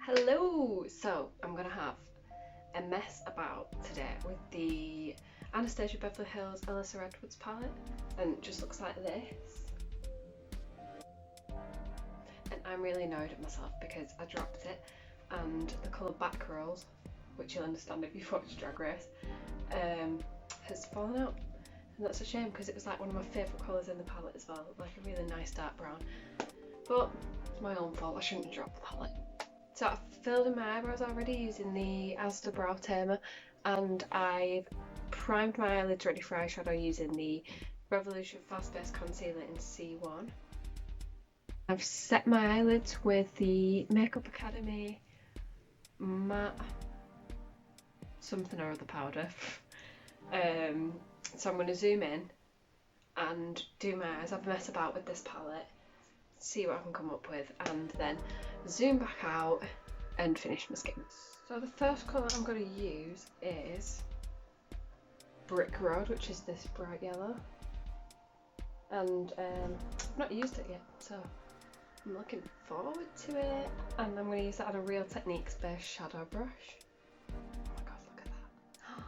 Hello! So I'm gonna have a mess about today with the Anastasia Beverly Hills Alyssa Edwards palette, and it just looks like this. And I'm really annoyed at myself because I dropped it and the colour back rolls, which you'll understand if you've watched Drag Race, has fallen out. And that's a shame because it was like one of my favourite colours in the palette as well, like a really nice dark brown. But it's my own fault, I shouldn't have dropped the palette. So I've filled in my eyebrows already using the Asda Brow Tamer, and I've primed my eyelids ready for eyeshadow using the Revolution Fast Base Concealer in C1. I've set my eyelids with the Makeup Academy matte something or other powder. So I'm going to zoom in and do my eyes, have a mess about with this palette, see what I can come up with, and then zoom back out and finish my skin. So the first colour I'm going to use is Brick Road, which is this bright yellow, and I've not used it yet, so I'm looking forward to it. And I'm going to use that on a Real Techniques Beige shadow brush. Oh my god, look at that.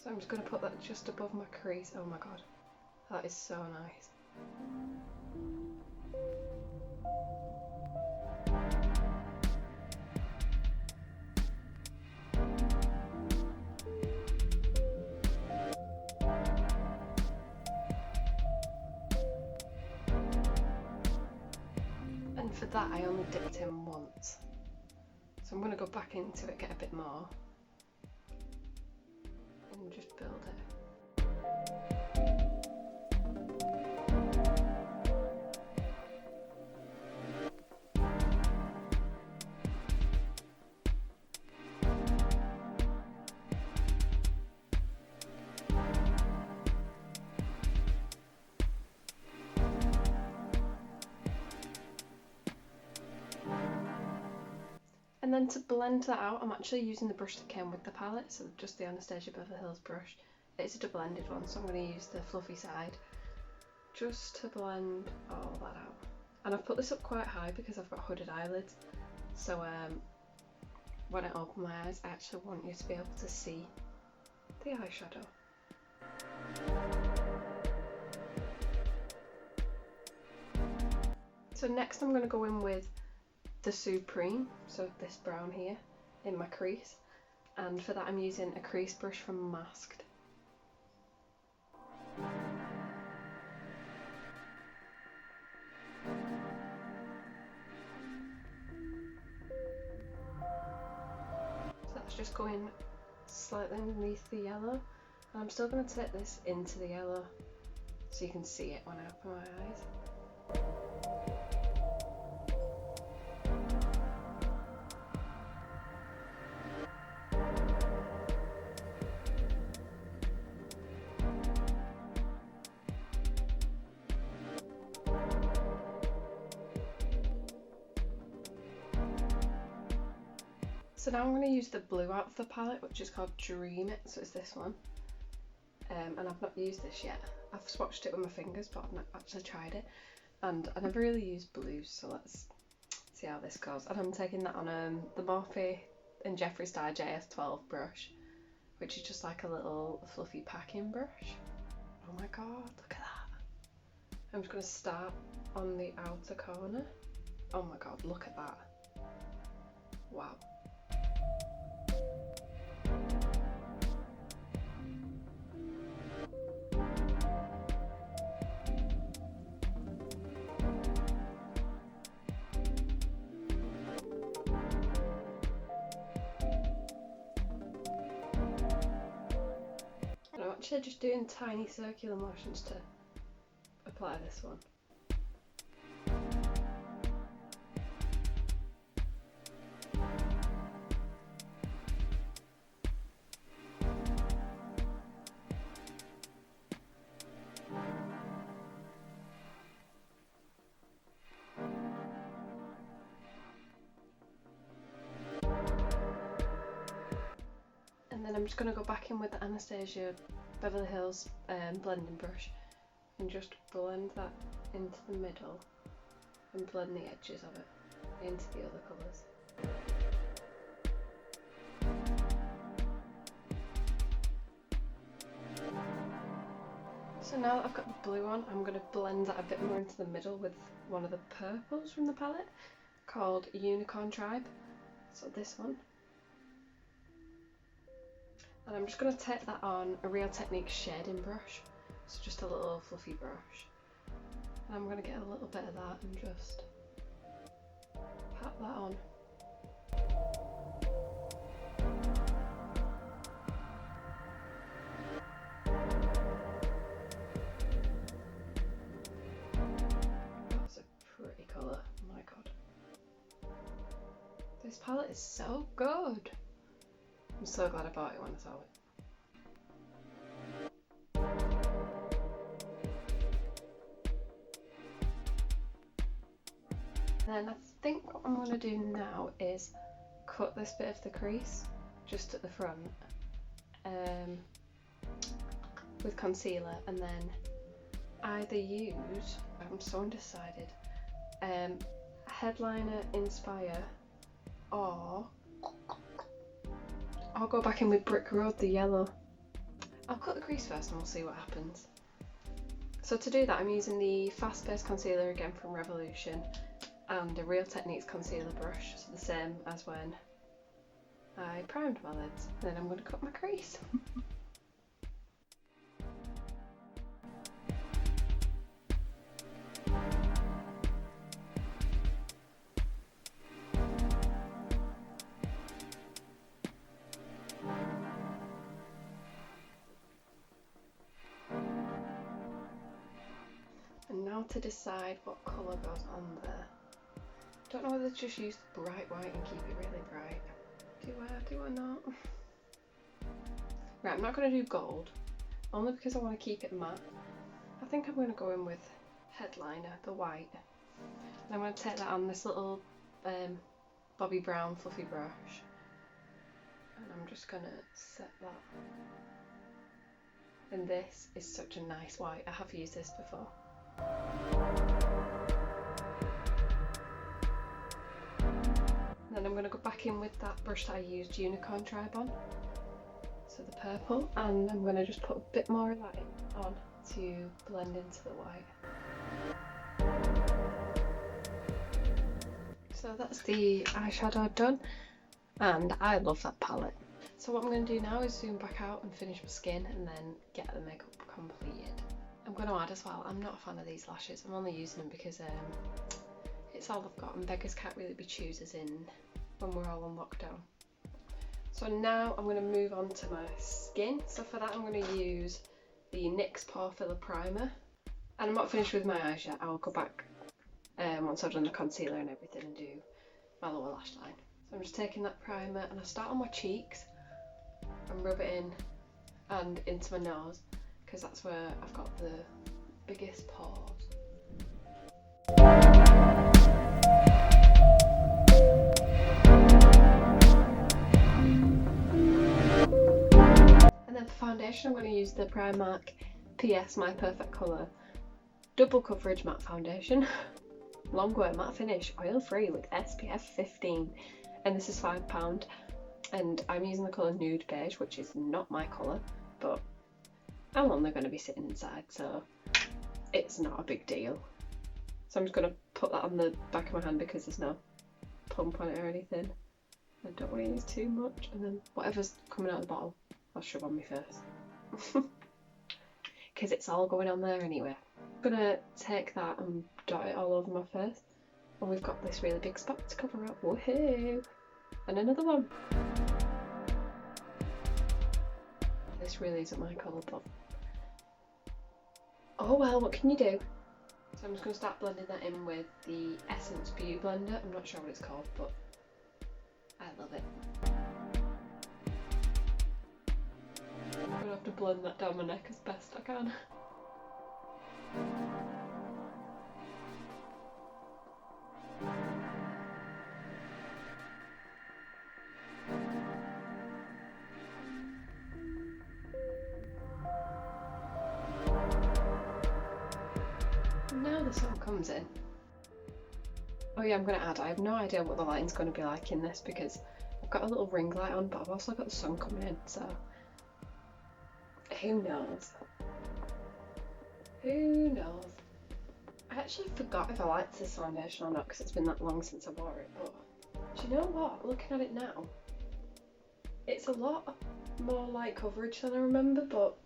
So I'm just going to put that just above my crease. Oh my god, that is so nice. And for that I only dipped in once, so I'm going to go back into it, get a bit more, and just build it. And then to blend that out, I'm actually using the brush that came with the palette, so just the Anastasia Beverly Hills brush. It's a blended one, so I'm going to use the fluffy side just to blend all that out. And I've put this up quite high because I've got hooded eyelids, so when I open my eyes I actually want you to be able to see the eyeshadow. So next I'm going to go in with the Supreme, so this brown here, in my crease, and for that I'm using a crease brush from Masked. So that's just going slightly underneath the yellow, and I'm still going to take this into the yellow so you can see it when I open my eyes. So now I'm going to use the blue out of the palette, which is called Dream It, so it's this one. And I've not used this yet. I've swatched it with my fingers, but I've not actually tried it. And I never really used blues, so let's see how this goes. And I'm taking that on the Morphe and Jeffree Star JS12 brush, which is just like a little fluffy packing brush. Oh my god, look at that. I'm just going to start on the outer corner. Oh my god, look at that. Wow. I'm actually just doing tiny circular motions to apply this one. And then I'm just going to go back in with the Anastasia Beverly Hills blending brush and just blend that into the middle and blend the edges of it. into the other colours. So now that I've got the blue on, I'm going to blend that a bit more into the middle with one of the purples from the palette called Unicorn Tribe. So this one. And I'm just going to take that on a Real Techniques shading brush. So just a little fluffy brush. And I'm going to get a little bit of that and just pat that on. That's a pretty colour, oh my god. This palette is so good. I'm so glad I bought it when I saw it. Then I think what I'm going to do now is cut this bit of the crease just at the front with concealer, and then either use, I'm so undecided, Headliner Inspire, or I'll go back in with Brick Road, the yellow. I'll cut the crease first and we'll see what happens. So to do that I'm using the Fast Base Concealer again from Revolution and a Real Techniques concealer brush, so the same as when I primed my lids. Then I'm going to cut my crease. And now to decide what colour goes on there. Don't know whether to just use bright white and keep it really bright. Do I not? Right, I'm not going to do gold, only because I want to keep it matte. I think I'm going to go in with Headliner, the white. And I'm going to take that on this little Bobbi Brown fluffy brush. And I'm just going to set that. And this is such a nice white. I have used this before. Then I'm going to go back in with that brush that I used Unicorn Tribe on, so the purple, and I'm going to just put a bit more of that on to blend into the white. So that's the eyeshadow done, and I love that palette. So what I'm going to do now is zoom back out and finish my skin and then get the makeup completed. I'm going to add as well, I'm not a fan of these lashes, I'm only using them because it's all I've got and beggars can't really be choosers in when we're all on lockdown. So now I'm going to move on to my skin. So for that I'm going to use the NYX Pore Filler Primer. And I'm not finished with my eyes yet, I'll go back once I've done the concealer and everything and do my lower lash line. So I'm just taking that primer and I start on my cheeks and rub it in and into my nose, because that's where I've got the biggest pores. And then for foundation I'm going to use the Primark PS My Perfect Colour Double Coverage Matte Foundation. Longwear matte finish, oil free with SPF 15, and this is £5, and I'm using the colour Nude Beige, which is not my colour, but I'm only going to be sitting inside, so it's not a big deal. So I'm just going to put that on the back of my hand because there's no pump on it or anything. I don't want to use too much, and then whatever's coming out of the bottle I'll shove on my face because it's all going on there anyway. I'm going to take that and dot it all over my face, and we've got this really big spot to cover up. Woohoo! And another one. This really isn't my colour, but oh well, what can you do? So I'm just going to start blending that in with the Essence Beauty Blender. I'm not sure what it's called, but I love it. I'm going to have to blend that down my neck as best I can. Now the sun comes in. Oh yeah, I'm going to add, I have no idea what the lighting's going to be like in this because I've got a little ring light on, but I've also got the sun coming in, so who knows? Who knows? I actually forgot if I liked this foundation or not because it's been that long since I wore it, but do you know what? Looking at it now, it's a lot more light coverage than I remember, but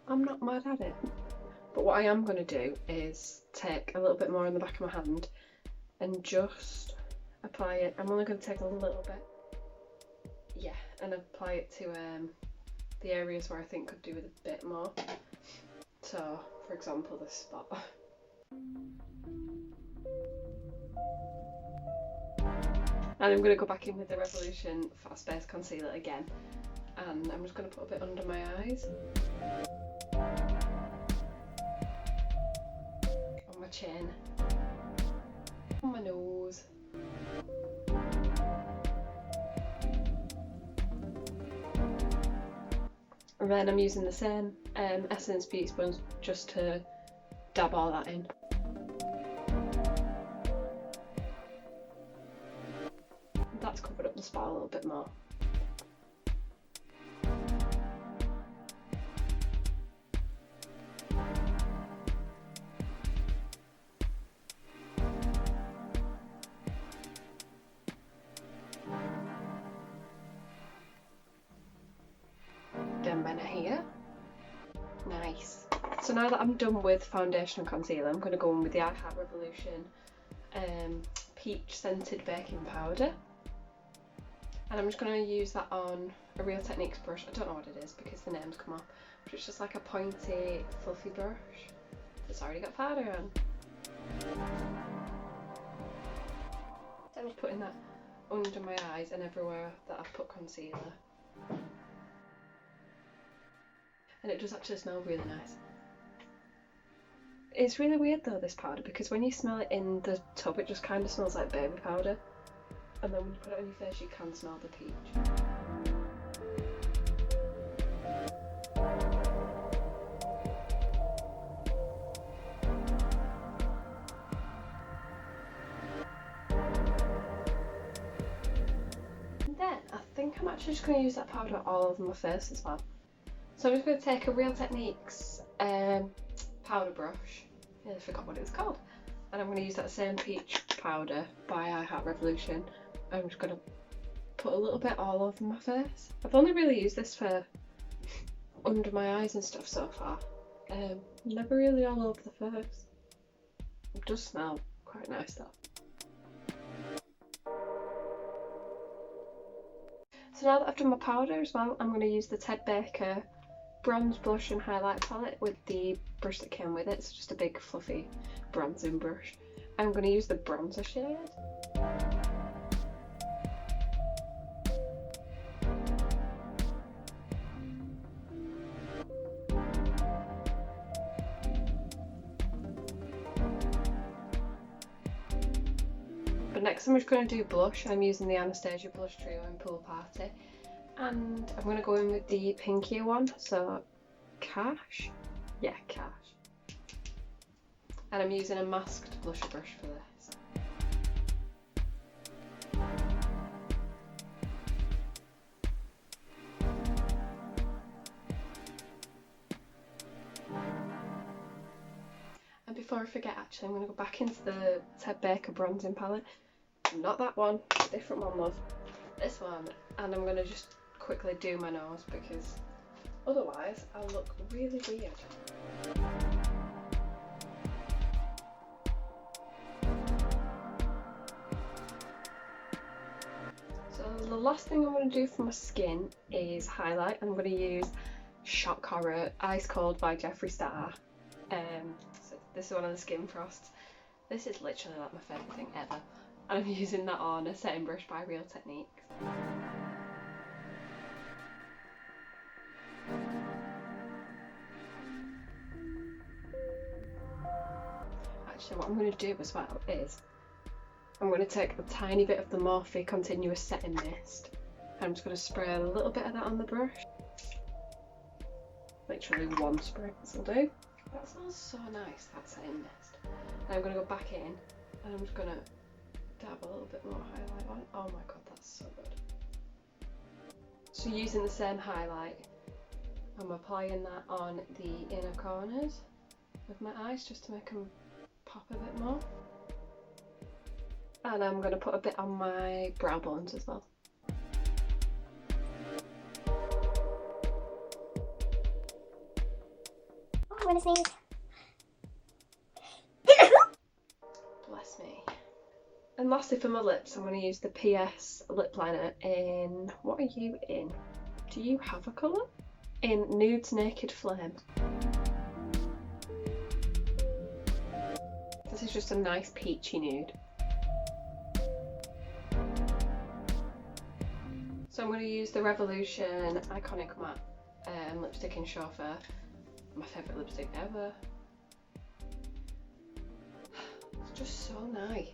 I'm not mad at it. But what I am going to do is take a little bit more in the back of my hand and just apply it. I'm only going to take a little bit, yeah, and apply it to the areas where I think could do with a bit more. So, for example, this spot. And I'm going to go back in with the Revolution Fast Base Concealer again, and I'm just going to put a bit under my eyes, on my chin, on my nose, and then I'm using the same Essence Beauty Sponge just to dab all that in. That's covered up the spot a little bit more. Then here. Nice. So now that I'm done with foundation and concealer, I'm going to go in with the I Heart Revolution Peach Scented Baking Powder. And I'm just going to use that on a Real Techniques brush. I don't know what it is because the name's come up, but it's just like a pointy, fluffy brush that's already got powder on. So I'm just putting that under my eyes and everywhere that I've put concealer. And it does actually smell really nice. It's really weird though, this powder, because when you smell it in the tub it just kind of smells like baby powder. And then when you put it on your face you can smell the peach. And then I think I'm actually just going to use that powder all over my face as well. So I'm just going to take a Real Techniques powder brush. I forgot what it was called. And I'm going to use that same peach powder by I Heart Revolution. I'm just going to put a little bit all over my face. I've only really used this for under my eyes and stuff so far. Never really all over the face. It does smell quite nice though. So now that I've done my powder as well, I'm going to use the Ted Baker Bronze Blush and Highlight Palette with the brush that came with it. It's just a big fluffy bronzing brush. I'm going to use the bronzer shade. But next I'm just going to do blush. I'm using the Anastasia Blush Trio in Pool Party. And I'm going to go in with the pinkier one, so Kash? Yeah, Kash. And I'm using a masked blusher brush for this. And before I forget, actually, I'm going to go back into the Ted Baker bronzing palette. Not that one, a different one, love. This one. And I'm going to just quickly do my nose because otherwise I'll look really weird. So the last thing I'm going to do for my skin is highlight. I'm going to use Shock Horror Ice Cold by Jeffree Star. So this is one of the Skin Frosts. This is literally like my favourite thing ever. And I'm using that on a setting brush by Real Techniques. Actually, what I'm going to do as well is I'm going to take a tiny bit of the Morphe Continuous Setting Mist. I'm just going to spray a little bit of that on the brush. Literally one spritz will do. That smells so nice, that setting mist. And I'm going to go back in and I'm just going to dab a little bit more highlight on. Oh my god, that's so good. So using the same highlight, I'm applying that on the inner corners of my eyes just to make them pop a bit more. And I'm going to put a bit on my brow bones as well. Oh, I'm gonna sneeze. Bless me. And lastly for my lips, I'm going to use the PS lip liner in, what are you in? Do you have a colour? In Nude's Naked Flame. This is just a nice peachy nude. So I'm going to use the Revolution Iconic Matte lipstick in Chaffeur. My favourite lipstick ever. It's just so nice.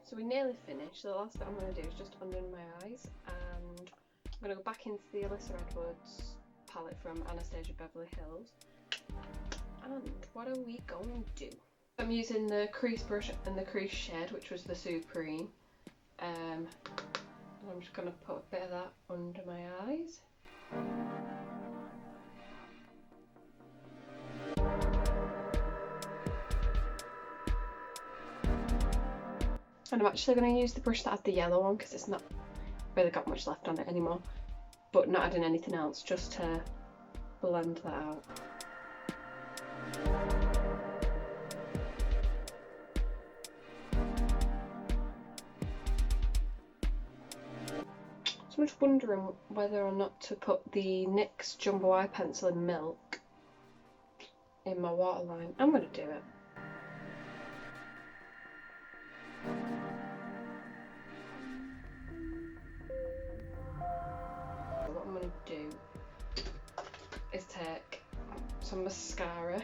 So we're nearly finished. So the last bit I'm going to do is just under my eyes, and I'm going to go back into the Alyssa Edwards palette from Anastasia Beverly Hills. And what are we going to do? I'm using the crease brush and the crease shade, which was the Supreme. And I'm just going to put a bit of that under my eyes. And I'm actually going to use the brush that had the yellow one because it's not really got much left on it anymore, but not adding anything else, just to blend that out. So I'm just wondering whether or not to put the NYX Jumbo Eye Pencil in Milk in my waterline. I'm going to do it. What I'm going to do is take some mascara,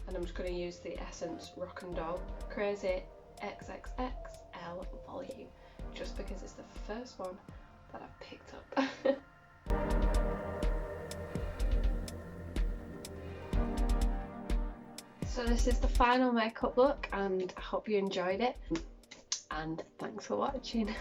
and I'm just going to use the Essence Rock and Doll Crazy XXXL Volume, just because it's the first one that I've picked up. So this is the final makeup look, and I hope you enjoyed it, and thanks for watching.